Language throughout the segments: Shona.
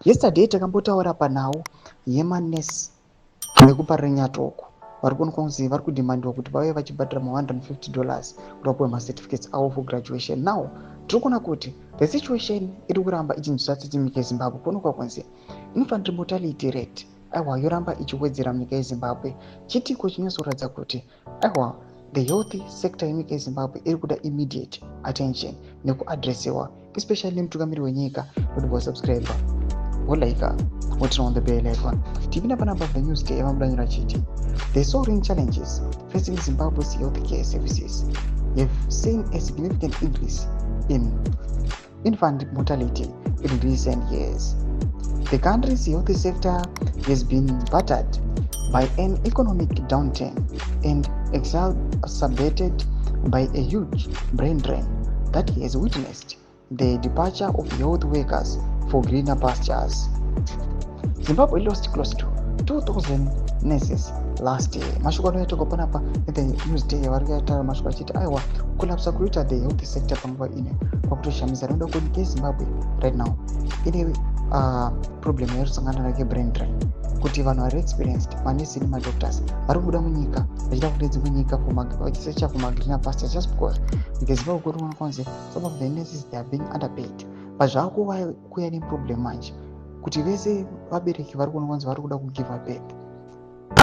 Yesterday takambotaura panhau yemanesi nekupa renyatoko vari kuonekwa kunzi vari kudhimandwa kuti vave vachibhadhira $150 kuti vapuwe macertificates avo for graduation. Now tiri kuona kuti the situation iri kuramba ichinzwisa tsitsi munyika yezimbabwe kuonekwa kunzi infant mortality rate aiwa yoramba ichiwedzera munyika yezimbabwe, chitiko chinozoratidza kuti aiwa the health sector yenyika yezimbabwe iri kuda immediate attention nekuadresiwa, especially mutungamiri wenyika kuti wasubscriber wolaika woturn on the bell icon. Tipinda panapa the news day yavamudanyira chiti the soaring challenges facing Zimbabwe's healthcare services have seen a significant increase in infant mortality in recent years. The country's health sector has been battered by an economic downturn and exacerbated by a huge brain drain that has witnessed the departure of health workers for greener pastures. Zimbabwe lost close to 2,000 nurses last year. Mashoko anoitwa panapa the news day yavari kutaura mashoko achiti aiwa kulapsa kuita the health sector panguva ine kwakutoshamisa. Rinoda kuti nyika yezimbabwe right now ine problem yarisangana nayo brain drain, kuti vanhu vari experienced manesi nemadoctors vari kubuda munyika vachida kune dzimwe nyika vachisearcha for greener pastures just because Zimbabwe kuri kuona kwanzi some of the nurses they are being underpaid. Pazvaakuva kuya neproblem manje kuti vese vabereki vari kuona kwanzi vari kuda kugive birth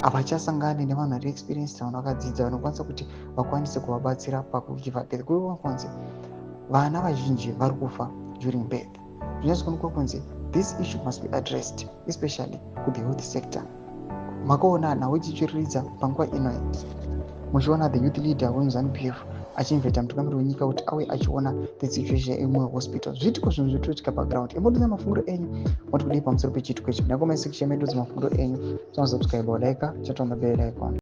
havachasangani nevanhu vari experienced, vanhu vakadzidza vanokwanisa kuti vakwanise kuvabatsira pakugive birth. Kuri kuona kwanzi vana vazhinji vari kufa during birth. Zvinozonekwa kunzi this issue must be addressed especially with the health sector. Makaona nhau ichichiriridza panguva ino muchiona the youth leader weZANU-PF achimveta mutungamiri wenyika kuti auye achiona the situation imwe hospital. Zviitiko zvinhu zvitoitika paground. Imodisa mafunguro enyu moti kudii pamusoro pechitiko ichi. Nakomai section medu mafunguro enyu. Subscribe, like, chat on the bell icon.